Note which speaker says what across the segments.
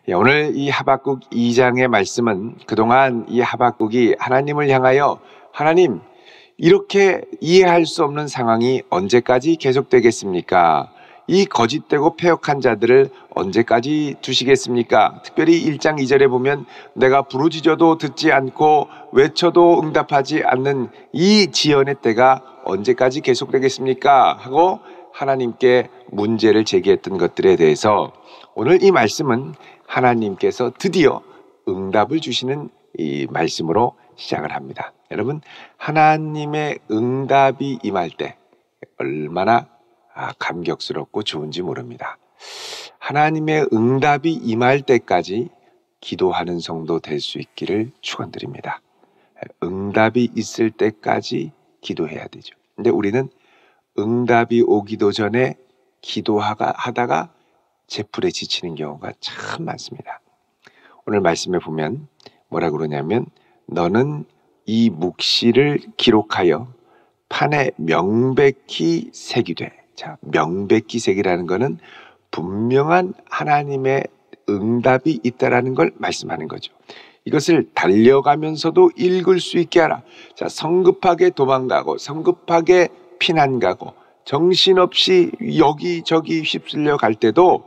Speaker 1: 오늘 이 하박국 2장의 말씀은 그동안 이 하박국이 하나님을 향하여 하나님, 이렇게 이해할 수 없는 상황이 언제까지 계속되겠습니까? 이 거짓되고 패역한 자들을 언제까지 두시겠습니까? 특별히 1장 2절에 보면 내가 부르짖어도 듣지 않고 외쳐도 응답하지 않는 이 지연의 때가 언제까지 계속되겠습니까? 하고 하나님께 문제를 제기했던 것들에 대해서 오늘 이 말씀은 하나님께서 드디어 응답을 주시는 이 말씀으로 시작을 합니다. 여러분, 하나님의 응답이 임할 때 얼마나 감격스럽고 좋은지 모릅니다. 하나님의 응답이 임할 때까지 기도하는 성도 될 수 있기를 축원드립니다. 응답이 있을 때까지 기도해야 되죠. 근데 우리는 응답이 오기도 전에 기도하다가 제풀에 지치는 경우가 참 많습니다. 오늘 말씀에 보면 뭐라 그러냐면 너는 이 묵시를 기록하여 판에 명백히 새기되. 자, 명백히 새기라는 것은 분명한 하나님의 응답이 있다라는 걸 말씀하는 거죠. 이것을 달려가면서도 읽을 수 있게 하라. 자, 성급하게 도망가고 성급하게 피난 가고 정신없이 여기저기 휩쓸려 갈 때도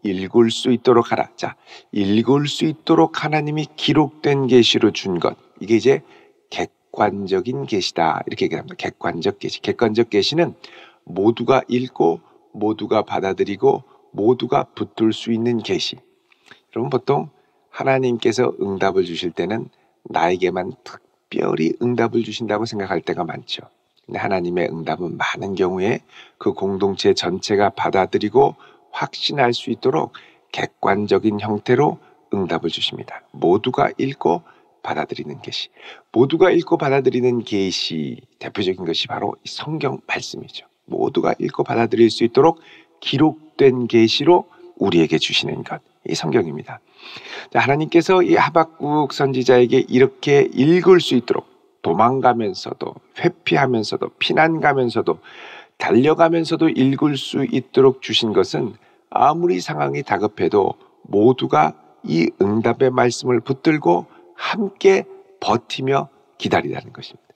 Speaker 1: 읽을 수 있도록 하라. 자, 읽을 수 있도록 하나님이 기록된 계시로 준 것. 이게 이제 객관적인 계시다. 이렇게 얘기합니다. 객관적 계시. 객관적 계시는 모두가 읽고 모두가 받아들이고 모두가 붙들 수 있는 계시. 여러분, 보통 하나님께서 응답을 주실 때는 나에게만 특별히 응답을 주신다고 생각할 때가 많죠. 근데 하나님의 응답은 많은 경우에 그 공동체 전체가 받아들이고 확신할 수 있도록 객관적인 형태로 응답을 주십니다. 모두가 읽고 받아들이는 계시. 모두가 읽고 받아들이는 계시, 대표적인 것이 바로 성경 말씀이죠. 모두가 읽고 받아들일 수 있도록 기록된 계시로 우리에게 주시는 것, 이 성경입니다. 하나님께서 이 하박국 선지자에게 이렇게 읽을 수 있도록 도망가면서도 회피하면서도 피난 가면서도 달려가면서도 읽을 수 있도록 주신 것은 아무리 상황이 다급해도 모두가 이 응답의 말씀을 붙들고 함께 버티며 기다리라는 것입니다.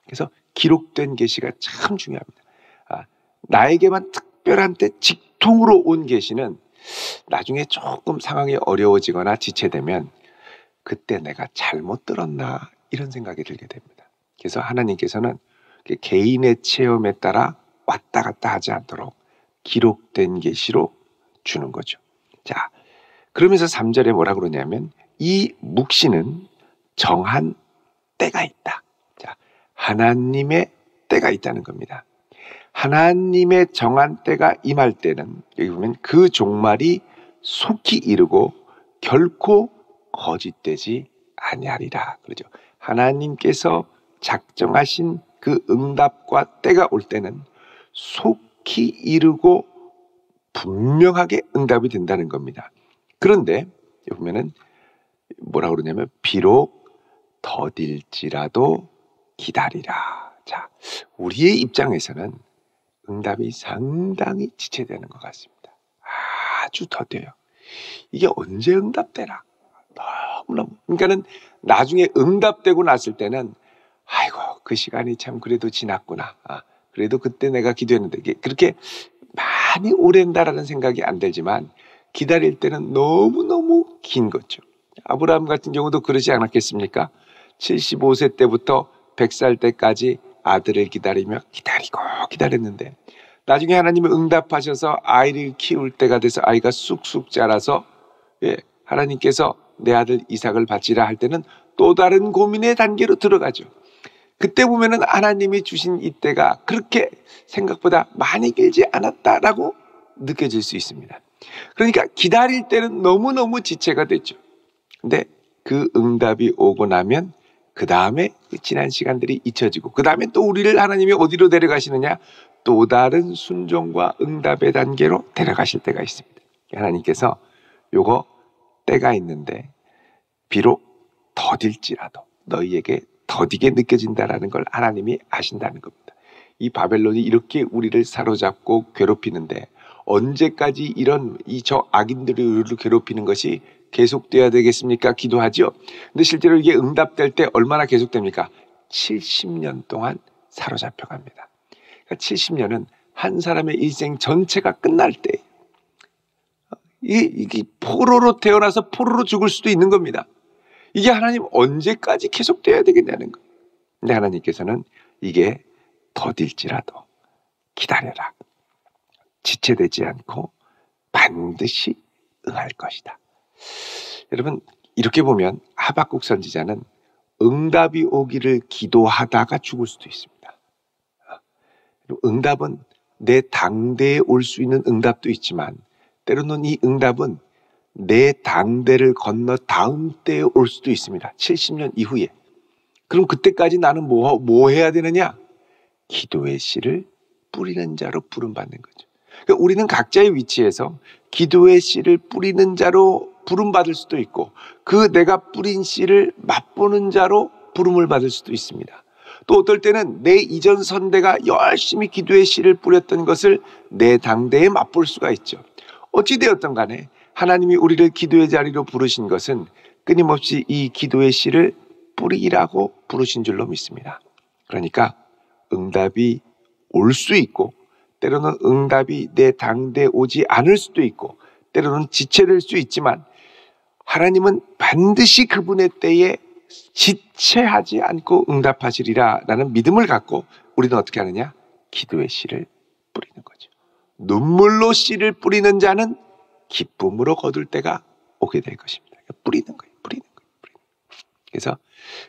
Speaker 1: 그래서 기록된 계시가 참 중요합니다. 나에게만 특별한 때 직통으로 온 계시는 나중에 조금 상황이 어려워지거나 지체되면 그때 내가 잘못 들었나 이런 생각이 들게 됩니다. 그래서 하나님께서는 개인의 체험에 따라 왔다 갔다 하지 않도록 기록된 계시로 주는 거죠. 자, 그러면서 3절에 뭐라 그러냐면 이 묵시는 정한 때가 있다. 자, 하나님의 때가 있다는 겁니다. 하나님의 정한 때가 임할 때는 여기 보면 그 종말이 속히 이르고 결코 거짓되지 아니하리라 그러죠. 하나님께서 작정하신 그 응답과 때가 올 때는 속히 이르고 분명하게 응답이 된다는 겁니다. 그런데 여기 보면은 뭐라 그러냐면 비록 더딜지라도 기다리라. 자, 우리의 입장에서는 응답이 상당히 지체되는 것 같습니다. 아주 더뎌요. 이게 언제 응답되나? 너무너무. 그러니까는 나중에 응답되고 났을 때는 아이고 그 시간이 참 그래도 지났구나. 그래도 그때 내가 기도했는데 이게 그렇게 많이 오랜다라는 생각이 안 들지만 기다릴 때는 너무너무 긴 거죠. 아브라함 같은 경우도 그러지 않았겠습니까? 75세 때부터 100살 때까지 아들을 기다리며 기다리고 기다렸는데 나중에 하나님이 응답하셔서 아이를 키울 때가 돼서 아이가 쑥쑥 자라서 하나님께서 내 아들 이삭을 바치라 할 때는 또 다른 고민의 단계로 들어가죠. 그때 보면은 하나님이 주신 이때가 그렇게 생각보다 많이 길지 않았다라고 느껴질 수 있습니다. 그러니까 기다릴 때는 너무너무 지체가 됐죠. 근데 그 응답이 오고 나면 그 다음에 지난 시간들이 잊혀지고 그 다음에 또 우리를 하나님이 어디로 데려가시느냐? 또 다른 순종과 응답의 단계로 데려가실 때가 있습니다. 하나님께서 요거 때가 있는데 비록 더딜지라도 너희에게 더디게 느껴진다라는 걸 하나님이 아신다는 겁니다. 이 바벨론이 이렇게 우리를 사로잡고 괴롭히는데 언제까지 이런 저 악인들이 우리를 괴롭히는 것이 계속돼야 되겠습니까? 기도하죠. 근데 실제로 이게 응답될 때 얼마나 계속됩니까? 70년 동안 사로잡혀 갑니다. 그러니까 70년은 한 사람의 일생 전체가 끝날 때 이게 포로로 태어나서 포로로 죽을 수도 있는 겁니다. 이게 하나님 언제까지 계속돼야 되겠냐는 거예요. 근데 하나님께서는 이게 더딜지라도 기다려라. 지체되지 않고 반드시 응할 것이다. 여러분, 이렇게 보면 하박국 선지자는 응답이 오기를 기도하다가 죽을 수도 있습니다. 응답은 내 당대에 올 수 있는 응답도 있지만 때로는 이 응답은 내 당대를 건너 다음 때에 올 수도 있습니다. 70년 이후에. 그럼 그때까지 나는 뭐 해야 되느냐? 기도의 씨를 뿌리는 자로 부름받는 거죠. 그러니까 우리는 각자의 위치에서 기도의 씨를 뿌리는 자로 부름받을 수도 있고 그 내가 뿌린 씨를 맛보는 자로 부름을 받을 수도 있습니다. 또 어떨 때는 내 이전 선대가 열심히 기도의 씨를 뿌렸던 것을 내 당대에 맛볼 수가 있죠. 어찌되었든 간에 하나님이 우리를 기도의 자리로 부르신 것은 끊임없이 이 기도의 씨를 뿌리라고 부르신 줄로 믿습니다. 그러니까 응답이 올 수 있고 때로는 응답이 내 당대에 오지 않을 수도 있고 때로는 지체될 수 있지만 하나님은 반드시 그분의 때에 지체하지 않고 응답하시리라 라는 믿음을 갖고 우리는 어떻게 하느냐? 기도의 씨를 뿌리는 거죠. 눈물로 씨를 뿌리는 자는 기쁨으로 거둘 때가 오게 될 것입니다. 뿌리는 거예요. 뿌리는 거예요. 그래서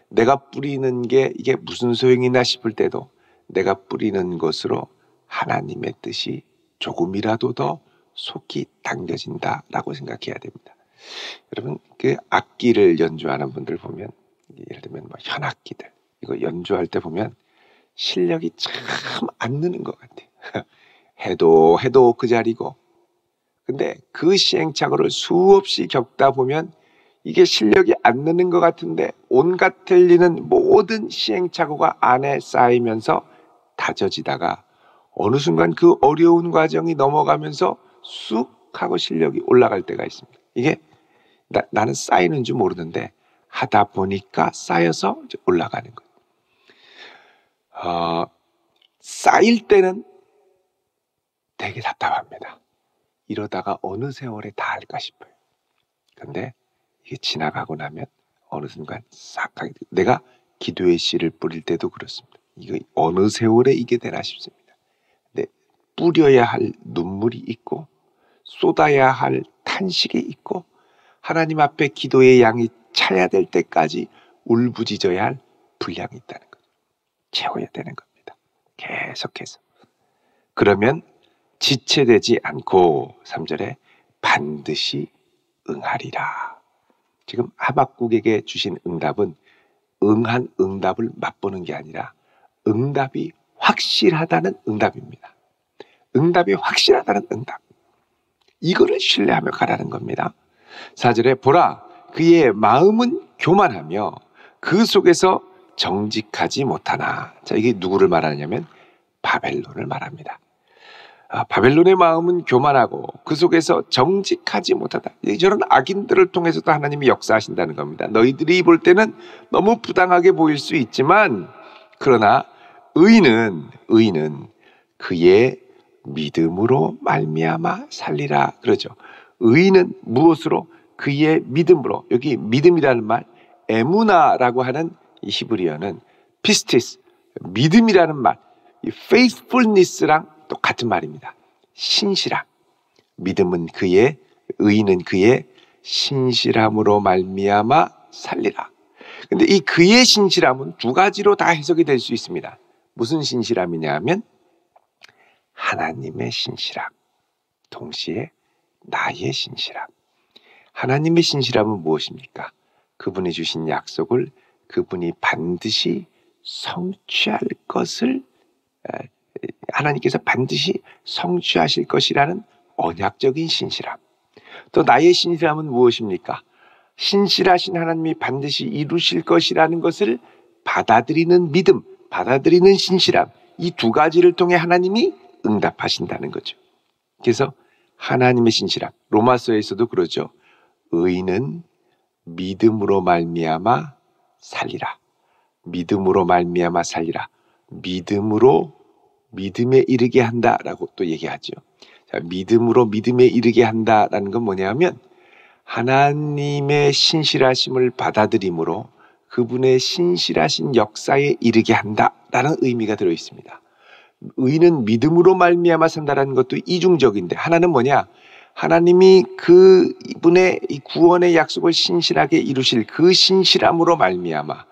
Speaker 1: 내가 뿌리는 게 이게 무슨 소용이나 싶을 때도 내가 뿌리는 것으로 하나님의 뜻이 조금이라도 더 속히 당겨진다라고 생각해야 됩니다. 여러분, 그 악기를 연주하는 분들 보면 예를 들면 현악기들 이거 연주할 때 보면 실력이 참 안 느는 것 같아요. 해도 그 자리고. 근데 그 시행착오를 수없이 겪다 보면 이게 실력이 안 느는 것 같은데 온갖 틀리는 모든 시행착오가 안에 쌓이면서 다져지다가 어느 순간 그 어려운 과정이 넘어가면서 쑥 하고 실력이 올라갈 때가 있습니다. 이게 나는 쌓이는 줄 모르는데 하다 보니까 쌓여서 이제 올라가는 거예요. 쌓일 때는 되게 답답합니다. 이러다가 어느 세월에 다 할까 싶어요. 근데 이게 지나가고 나면 어느 순간 싹 하게 돼요. 내가 기도의 씨를 뿌릴 때도 그렇습니다. 이거 어느 세월에 이게 되나 싶습니다. 근데 뿌려야 할 눈물이 있고 쏟아야 할 탄식이 있고 하나님 앞에 기도의 양이 차야 될 때까지 울부짖어야 할 분량이 있다는 거죠. 채워야 되는 겁니다. 계속해서. 그러면 지체되지 않고 3절에 반드시 응하리라. 지금 하박국에게 주신 응답은 응한 응답을 맛보는 게 아니라 응답이 확실하다는 응답입니다. 응답이 확실하다는 응답. 이거를 신뢰하며 가라는 겁니다. 4절에 보라 그의 마음은 교만하며 그 속에서 정직하지 못하나. 자, 이게 누구를 말하냐면 바벨론을 말합니다. 바벨론의 마음은 교만하고 그 속에서 정직하지 못하다. 저런 악인들을 통해서도 하나님이 역사하신다는 겁니다. 너희들이 볼 때는 너무 부당하게 보일 수 있지만 그러나 의인은 그의 믿음으로 말미암아 살리라 그러죠. 의인은 무엇으로? 그의 믿음으로. 여기 믿음이라는 말 에무나라고 하는 이 히브리어는 피스티스 믿음이라는 말 이 faithfulness랑 똑같은 말입니다. 신실함. 믿음은 의인은 그의 신실함으로 말미암아 살리라. 근데 이 그의 신실함은 두 가지로 다 해석이 될 수 있습니다. 무슨 신실함이냐 하면 하나님의 신실함, 동시에 나의 신실함. 하나님의 신실함은 무엇입니까? 그분이 주신 약속을 그분이 반드시 성취할 것을 하나님께서 반드시 성취하실 것이라는 언약적인 신실함. 또 나의 신실함은 무엇입니까? 신실하신 하나님이 반드시 이루실 것이라는 것을 받아들이는 믿음, 받아들이는 신실함. 이 두 가지를 통해 하나님이 응답하신다는 거죠. 그래서 하나님의 신실함. 로마서에서도 그러죠. 의인은 믿음으로 말미암아 살리라. 믿음으로 말미암아 살리라. 믿음으로 믿음에 이르게 한다라고 또 얘기하죠. 자, 믿음으로 믿음에 이르게 한다라는 건 뭐냐면 하나님의 신실하심을 받아들임으로 그분의 신실하신 역사에 이르게 한다라는 의미가 들어 있습니다. 의인은 믿음으로 말미암아 산다라는 것도 이중적인데 하나는 뭐냐? 하나님이 그분의 이 구원의 약속을 신실하게 이루실 그 신실함으로 말미암아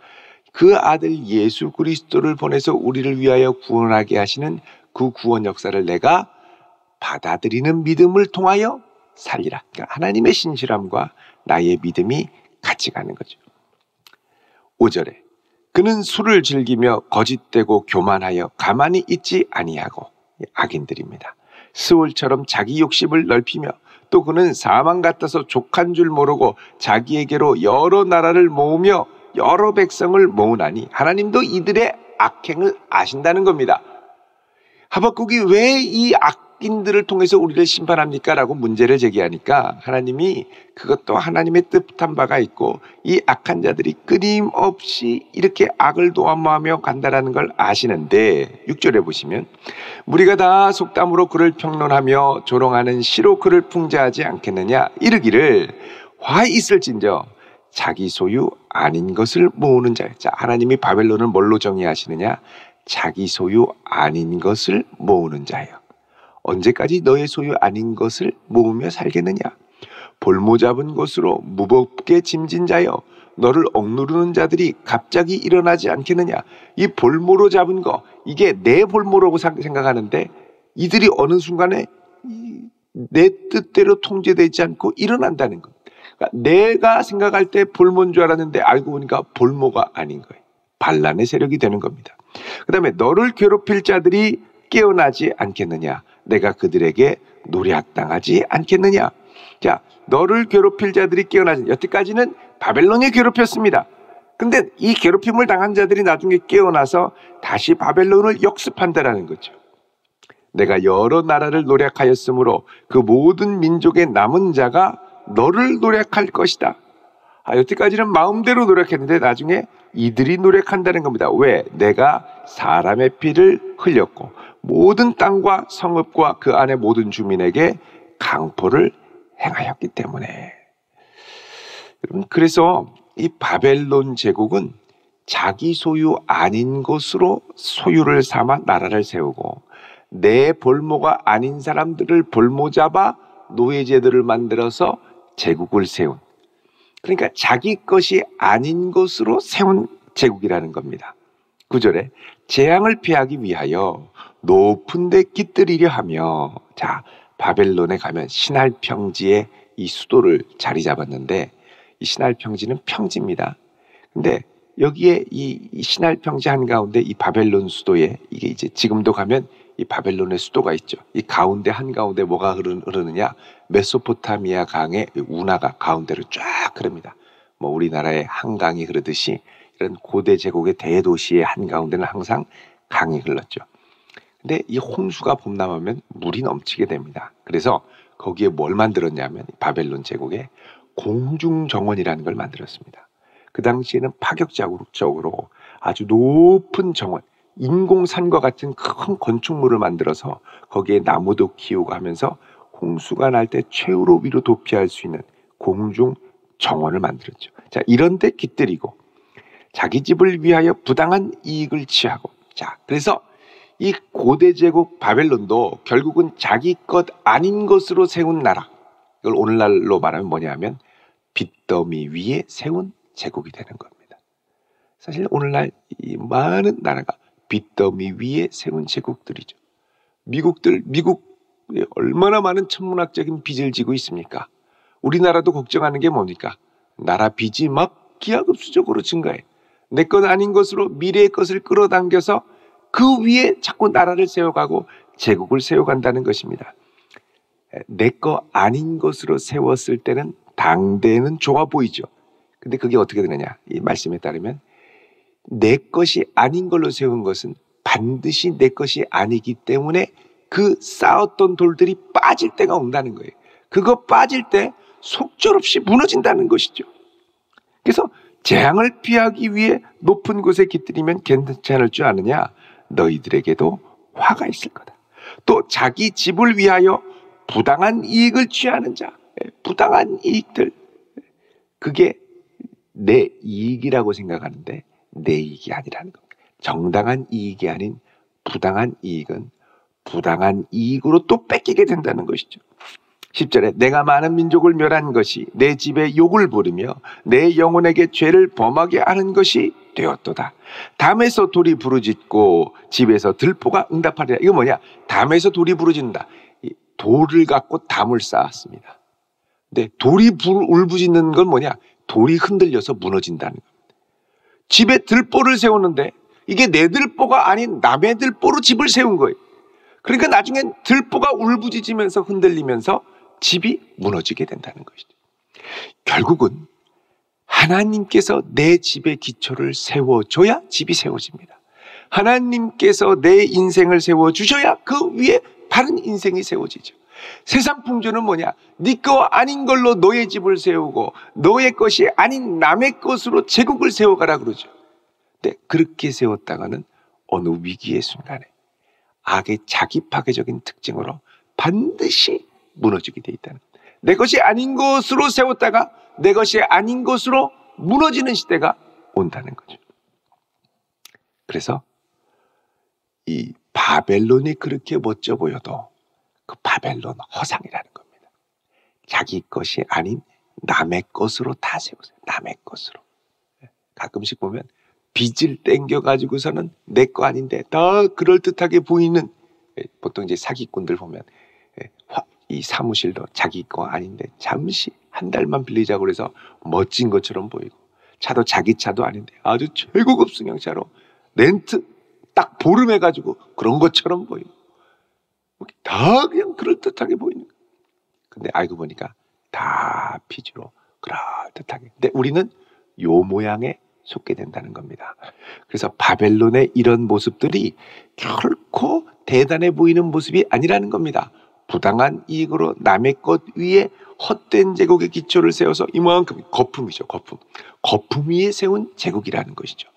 Speaker 1: 그 아들 예수 그리스도를 보내서 우리를 위하여 구원하게 하시는 그 구원 역사를 내가 받아들이는 믿음을 통하여 살리라. 그러니까 하나님의 신실함과 나의 믿음이 같이 가는 거죠. 5절에 그는 술을 즐기며 거짓되고 교만하여 가만히 있지 아니하고, 악인들입니다. 스올처럼 자기 욕심을 넓히며 또 그는 사망 같아서 족한 줄 모르고 자기에게로 여러 나라를 모으며 여러 백성을 모으나니 하나님도 이들의 악행을 아신다는 겁니다. 하박국이 왜 이 악인들을 통해서 우리를 심판합니까? 라고 문제를 제기하니까 하나님이 그것도 하나님의 뜻한 바가 있고 이 악한 자들이 끊임없이 이렇게 악을 도모하며 간다라는 걸 아시는데 6절에 보시면 우리가 다 속담으로 그를 평론하며 조롱하는 시로 그를 풍자하지 않겠느냐 이르기를 화 있을진저 자기 소유 아닌 것을 모으는 자예요. 자, 하나님이 바벨론을 뭘로 정의하시느냐? 자기 소유 아닌 것을 모으는 자예요. 언제까지 너의 소유 아닌 것을 모으며 살겠느냐? 볼모 잡은 것으로 무법게 짐진 자여 너를 억누르는 자들이 갑자기 일어나지 않겠느냐? 이 볼모로 잡은 거 이게 내 볼모라고 생각하는데 이들이 어느 순간에 내 뜻대로 통제되지 않고 일어난다는 것. 그러니까 내가 생각할 때 볼모인 줄 알았는데 알고 보니까 볼모가 아닌 거예요. 반란의 세력이 되는 겁니다. 그 다음에 너를 괴롭힐 자들이 깨어나지 않겠느냐? 내가 그들에게 노략당하지 않겠느냐? 자, 너를 괴롭힐 자들이 깨어나지. 여태까지는 바벨론이 괴롭혔습니다. 근데 이 괴롭힘을 당한 자들이 나중에 깨어나서 다시 바벨론을 역습한다라는 거죠. 내가 여러 나라를 노략하였으므로 그 모든 민족의 남은 자가 너를 노략할 것이다. 여태까지는 마음대로 노력했는데 나중에 이들이 노력한다는 겁니다. 왜? 내가 사람의 피를 흘렸고 모든 땅과 성읍과 그 안의 모든 주민에게 강포를 행하였기 때문에. 여러분, 그래서 이 바벨론 제국은 자기 소유 아닌 것으로 소유를 삼아 나라를 세우고 내 볼모가 아닌 사람들을 볼모 잡아 노예제도를 만들어서 제국을 세운, 그러니까 자기 것이 아닌 것으로 세운 제국이라는 겁니다. 9절에 재앙을 피하기 위하여 높은 데 깃들이려 하며, 자, 바벨론에 가면 신할 평지에 이 수도를 자리 잡았는데 이 신할 평지는 평지입니다. 근데 여기에 이 신할 평지 한가운데 이 바벨론 수도에 이게 이제 지금도 가면 이 바벨론의 수도가 있죠. 이 가운데 한가운데 뭐가 흐르느냐? 메소포타미아 강의 운하가 가운데로 쫙 흐릅니다. 뭐 우리나라의 한강이 흐르듯이 이런 고대 제국의 대도시의 한가운데는 항상 강이 흘렀죠. 근데 이 홍수가 봄나오면 물이 넘치게 됩니다. 그래서 거기에 뭘 만들었냐면 바벨론 제국에 공중정원이라는 걸 만들었습니다. 그 당시에는 파격적으로 아주 높은 정원, 인공산과 같은 큰 건축물을 만들어서 거기에 나무도 키우고 하면서 홍수가 날 때 최후로 위로 도피할 수 있는 공중 정원을 만들었죠. 자, 이런 데 깃들이고 자기 집을 위하여 부당한 이익을 취하고, 자, 그래서 이 고대 제국 바벨론도 결국은 자기 것 아닌 것으로 세운 나라, 이걸 오늘날로 말하면 뭐냐면 빚더미 위에 세운 제국이 되는 겁니다. 사실 오늘날 이 많은 나라가 빚더미 위에 세운 제국들이죠. 미국에 얼마나 많은 천문학적인 빚을 지고 있습니까? 우리나라도 걱정하는 게 뭡니까? 나라 빚이 막 기하급수적으로 증가해. 내 것 아닌 것으로 미래의 것을 끌어당겨서 그 위에 자꾸 나라를 세워가고 제국을 세워간다는 것입니다. 내 거 아닌 것으로 세웠을 때는 당대는 좋아 보이죠. 근데 그게 어떻게 되느냐? 이 말씀에 따르면 내 것이 아닌 걸로 세운 것은 반드시 내 것이 아니기 때문에 그 쌓았던 돌들이 빠질 때가 온다는 거예요. 그거 빠질 때 속절없이 무너진다는 것이죠. 그래서 재앙을 피하기 위해 높은 곳에 깃들이면 괜찮을 줄 아느냐? 너희들에게도 화가 있을 거다. 또 자기 집을 위하여 부당한 이익을 취하는 자, 부당한 이익들, 그게 내 이익이라고 생각하는데 내 이익이 아니라는 겁니다. 정당한 이익이 아닌 부당한 이익은 부당한 이익으로 또 뺏기게 된다는 것이죠. 10절에 내가 많은 민족을 멸한 것이 내 집에 욕을 부르며 내 영혼에게 죄를 범하게 하는 것이 되었도다. 담에서 돌이 부르짖고 집에서 들보가 응답하리라. 이거 뭐냐? 담에서 돌이 부르짖는다. 돌을 갖고 담을 쌓았습니다. 근데 돌이 울부짖는 건 뭐냐? 돌이 흔들려서 무너진다는 겁니다. 집에 들보를 세우는데 이게 내 들보가 아닌 남의 들보로 집을 세운 거예요. 그러니까 나중엔 들보가 울부짖으면서 흔들리면서 집이 무너지게 된다는 것이죠. 결국은 하나님께서 내 집의 기초를 세워줘야 집이 세워집니다. 하나님께서 내 인생을 세워주셔야 그 위에 바른 인생이 세워지죠. 세상 풍조는 뭐냐? 네 거 아닌 걸로 너의 집을 세우고 너의 것이 아닌 남의 것으로 제국을 세워가라 그러죠. 근데 그렇게 세웠다가는 어느 위기의 순간에 악의 자기 파괴적인 특징으로 반드시 무너지게 돼 있다는 거예요. 내 것이 아닌 것으로 세웠다가 내 것이 아닌 것으로 무너지는 시대가 온다는 거죠. 그래서 이 바벨론이 그렇게 멋져 보여도 그 바벨론 허상이라는 겁니다. 자기 것이 아닌 남의 것으로 다 세우세요. 남의 것으로. 가끔씩 보면 빚을 땡겨가지고서는 내 거 아닌데 더 그럴듯하게 보이는, 보통 이제 사기꾼들 보면 이 사무실도 자기 거 아닌데 잠시 한 달만 빌리자고 그래서 멋진 것처럼 보이고, 차도 자기 차도 아닌데 아주 최고급 승용차로 렌트 딱 보름 해가지고 그런 것처럼 보이고, 다 그냥 그럴듯하게 보이는 거예요. 근데 알고 보니까 다 빚으로 그럴듯하게. 근데 우리는 요 모양에 속게 된다는 겁니다. 그래서 바벨론의 이런 모습들이 결코 대단해 보이는 모습이 아니라는 겁니다. 부당한 이익으로 남의 것 위에 헛된 제국의 기초를 세워서 이만큼, 거품이죠. 거품 위에 세운 제국이라는 것이죠.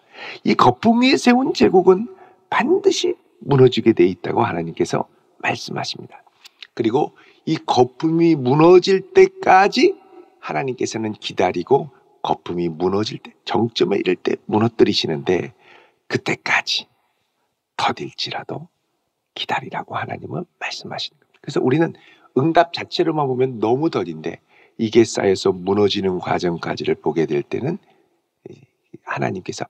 Speaker 1: 이 거품 위에 세운 제국은 반드시 무너지게 돼 있다고 하나님께서 말씀하십니다. 그리고 이 거품이 무너질 때까지 하나님께서는 기다리고 거품이 무너질 때, 정점에 이를 때 무너뜨리시는데, 그때까지 더딜지라도 기다리라고 하나님은 말씀하시는 겁니다. 그래서 우리는 응답 자체로만 보면 너무 더딘데 이게 쌓여서 무너지는 과정까지를 보게 될 때는 하나님께서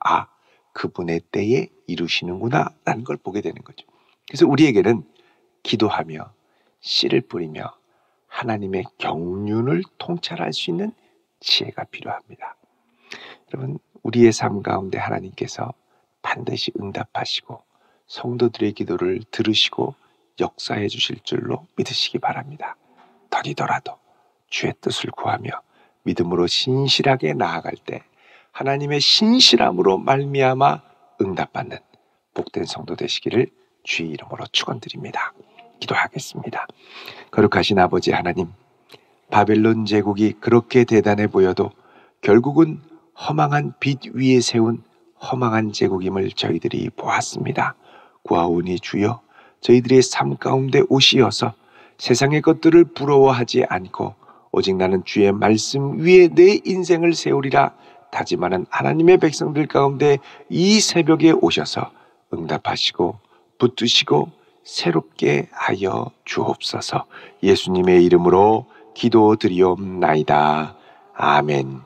Speaker 1: 그분의 때에 이루시는구나 라는 걸 보게 되는 거죠. 그래서 우리에게는 기도하며 씨를 뿌리며 하나님의 경륜을 통찰할 수 있는 지혜가 필요합니다. 여러분, 우리의 삶 가운데 하나님께서 반드시 응답하시고 성도들의 기도를 들으시고 역사해 주실 줄로 믿으시기 바랍니다. 더디더라도 주의 뜻을 구하며 믿음으로 신실하게 나아갈 때 하나님의 신실함으로 말미암아 응답받는 복된 성도 되시기를 주의 이름으로 축원드립니다. 기도하겠습니다. 거룩하신 아버지 하나님, 바벨론 제국이 그렇게 대단해 보여도 결국은 허망한 빚 위에 세운 허망한 제국임을 저희들이 보았습니다. 구하오니 주여, 저희들의 삶 가운데 오시어서 세상의 것들을 부러워하지 않고 오직 나는 주의 말씀 위에 내 인생을 세우리라 다짐하는 하나님의 백성들 가운데 이 새벽에 오셔서 응답하시고 붙드시고 새롭게 하여 주옵소서. 예수님의 이름으로 기도드리옵나이다. 아멘.